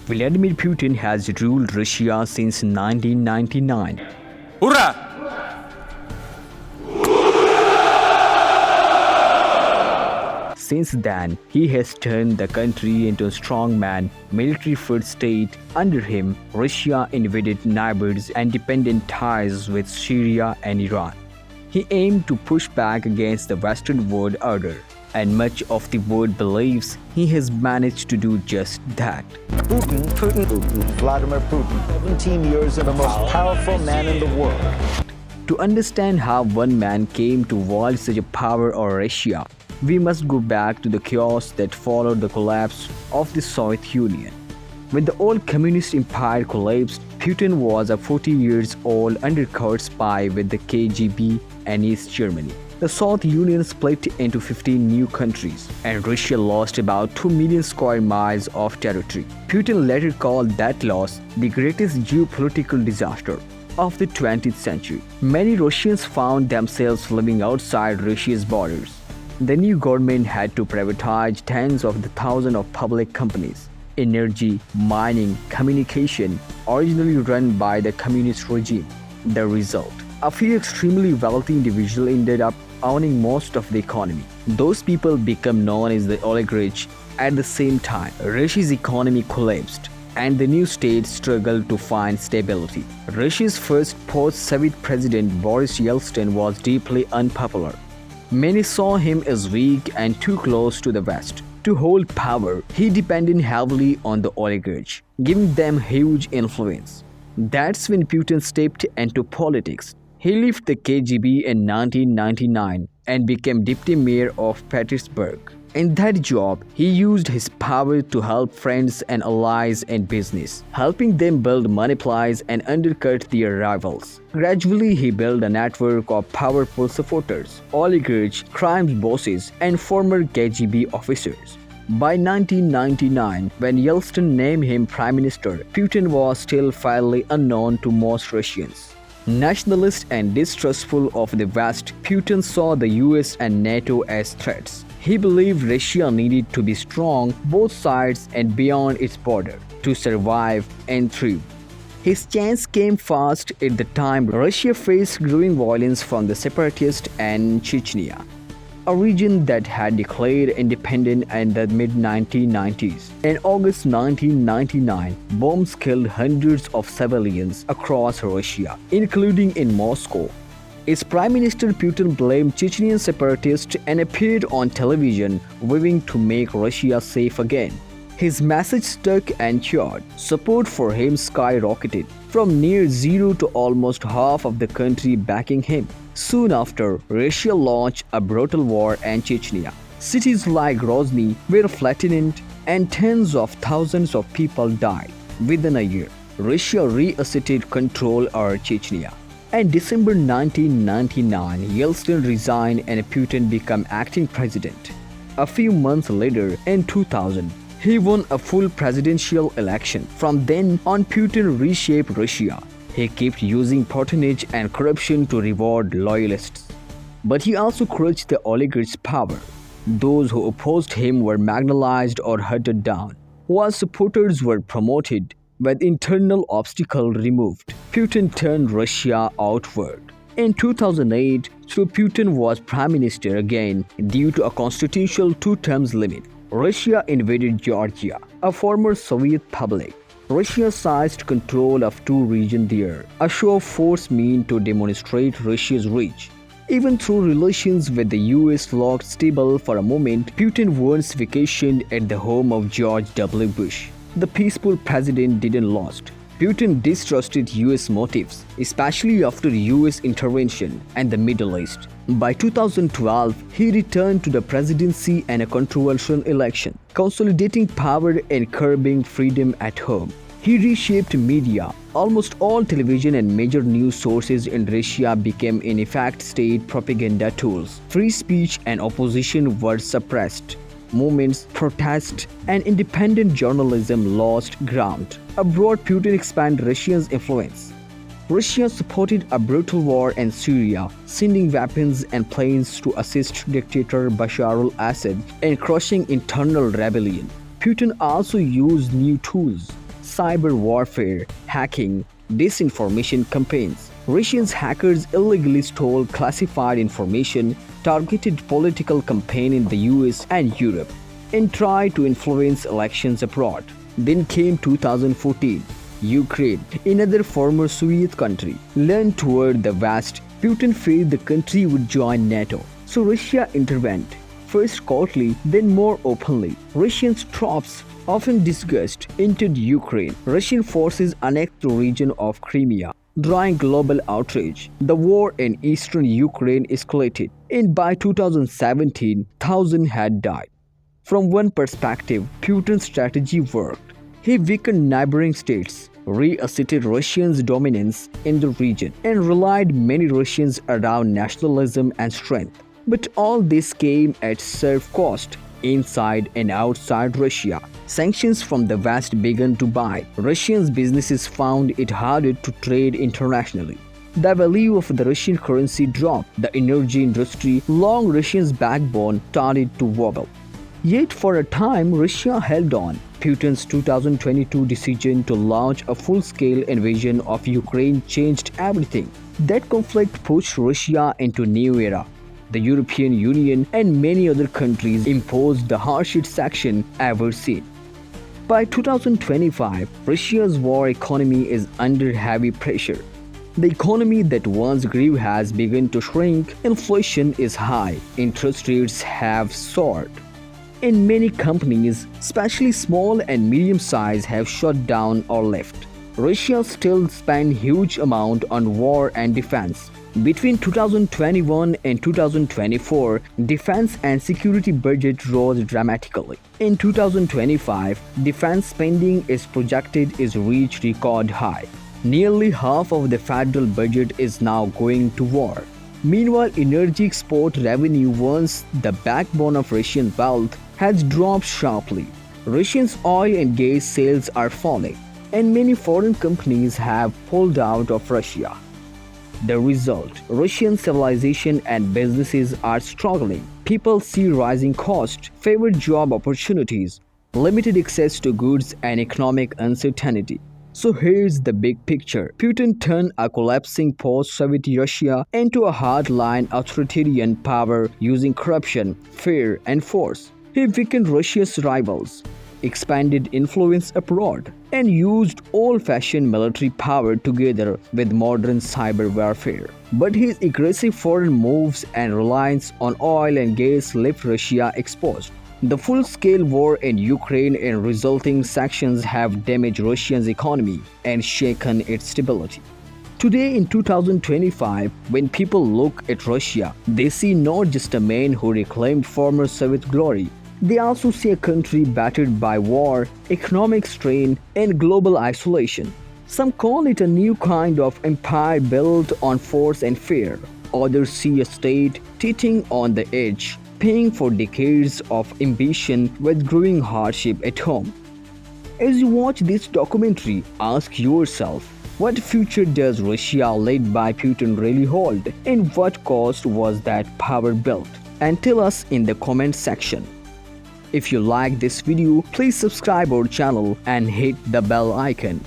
Vladimir Putin has ruled Russia since 1999. Hurrah! Since then, he has turned the country into a strongman, military-first state. Under him, Russia invaded neighbors and dependent ties with Syria and Iran. He aimed to push back against the Western world order, and much of the world believes he has managed to do just that. Vladimir Putin, 17 years and the most powerful man in the world. To understand how one man came to wield such a power over Russia, we must go back to the chaos that followed the collapse of the Soviet Union. When the old communist empire collapsed, Putin was a 40-year-old undercover spy with the KGB and East Germany. The Soviet Union split into 15 new countries, and Russia lost about 2 million square miles of territory. Putin later called that loss the greatest geopolitical disaster of the 20th century. Many Russians found themselves living outside Russia's borders. The new government had to privatize tens of thousands of public companies, energy, mining, communication, originally run by the communist regime. The result: a few extremely wealthy individuals ended up owning most of the economy. Those people became known as the oligarchs. At the same time, Russia's economy collapsed, and the new state struggled to find stability. Russia's first post-Soviet president Boris Yeltsin was deeply unpopular. Many saw him as weak and too close to the West. To hold power, he depended heavily on the oligarchs, giving them huge influence. That's when Putin stepped into politics. He left the KGB in 1999 and became deputy mayor of Petersburg. In that job, he used his power to help friends and allies in business, helping them build monopolies and undercut their rivals. Gradually, he built a network of powerful supporters, oligarchs, crime bosses, and former KGB officers. By 1999, when Yeltsin named him prime minister, Putin was still fairly unknown to most Russians. Nationalist and distrustful of the West, Putin saw the US and NATO as threats. He believed Russia needed to be strong both sides and beyond its border to survive and thrive. His chance came fast at the time Russia faced growing violence from the separatists and Chechnya, a region that had declared independence in the mid-1990s. In August 1999, bombs killed hundreds of civilians across Russia, including in Moscow. As Prime Minister, Putin blamed Chechen separatists and appeared on television vowing to make Russia safe again. His message stuck and charred. Support for him skyrocketed, from near zero to almost half of the country backing him. Soon after, Russia launched a brutal war in Chechnya. Cities like Grozny were flattened and tens of thousands of people died. Within a year, Russia reasserted control over Chechnya. In December 1999, Yeltsin resigned and Putin became acting president. A few months later, in 2000, he won a full presidential election. From then on, Putin reshaped Russia. He kept using patronage and corruption to reward loyalists. But he also crushed the oligarchs' power. Those who opposed him were marginalized or hunted down, while supporters were promoted with internal obstacles removed. Putin turned Russia outward. In 2008, so Putin was prime minister again due to a constitutional two-term limit. Russia invaded Georgia, a former Soviet republic. Russia seized control of two regions there, a show of force meant to demonstrate Russia's reach. Even though relations with the US looked stable for a moment, Putin once vacationed at the home of George W. Bush. The peaceful president didn't last. Putin distrusted US motives, especially after US intervention in the Middle East. By 2012, he returned to the presidency in a controversial election, consolidating power and curbing freedom at home. He reshaped media. Almost all television and major news sources in Russia became in effect state propaganda tools. Free speech and opposition were suppressed. Movements, protests, and independent journalism lost ground. Abroad, Putin expanded Russia's influence. Russia supported a brutal war in Syria, sending weapons and planes to assist dictator Bashar al-Assad in crushing internal rebellion. Putin also used new tools. cyber warfare, hacking, disinformation campaigns. Russian hackers illegally stole classified information, targeted political campaigns in the US and Europe, and tried to influence elections abroad. Then came 2014. Ukraine, another former Soviet country, leaned toward the West. Putin feared the country would join NATO, so Russia intervened, first coldly, then more openly. Russian troops, often disguised, entered Ukraine. Russian forces annexed the region of Crimea, drawing global outrage. The war in eastern Ukraine escalated, and by 2017, thousands had died. From one perspective, Putin's strategy worked. He weakened neighboring states, reasserted Russia's dominance in the region, and rallied many Russians around nationalism and strength. But all this came at severe cost. Inside and outside Russia, sanctions from the West began to bite. Russian businesses found it harder to trade internationally. The value of the Russian currency dropped. The energy industry, long Russia's backbone, started to wobble. Yet for a time, Russia held on. Putin's 2022 decision to launch a full-scale invasion of Ukraine changed everything. That conflict pushed Russia into a new era. The European Union and many other countries imposed the harshest sanction ever seen. By 2025, Russia's war economy is under heavy pressure. The economy that once grew has begun to shrink, inflation is high, interest rates have soared, and many companies, especially small and medium-sized, have shut down or left. Russia still spends huge amount on war and defense. Between 2021 and 2024, defense and security budget rose dramatically. In 2025, defense spending is projected to reach record high. Nearly half of the federal budget is now going to war. Meanwhile, energy export revenue, once the backbone of Russian wealth, has dropped sharply. Russia's oil and gas sales are falling, and many foreign companies have pulled out of Russia. The result, Russian civilization and businesses are struggling. People see rising costs, favored job opportunities, limited access to goods, and economic uncertainty. So here's the big picture. Putin turned a collapsing post-Soviet Russia into a hardline authoritarian power using corruption, fear, and force. He weakened Russia's rivals, expanded influence abroad, and used old-fashioned military power together with modern cyber warfare. But his aggressive foreign moves and reliance on oil and gas left Russia exposed. The full-scale war in Ukraine and resulting sanctions have damaged Russia's economy and shaken its stability. Today in 2025, when people look at Russia, they see not just a man who reclaimed former Soviet glory. They also see a country battered by war, economic strain, and global isolation. Some call it a new kind of empire built on force and fear. Others see a state teetering on the edge, paying for decades of ambition with growing hardship at home. As you watch this documentary, ask yourself, what future does Russia led by Putin really hold, and what cost was that power built? And tell us in the comment section. If you like this video, please subscribe our channel and hit the bell icon.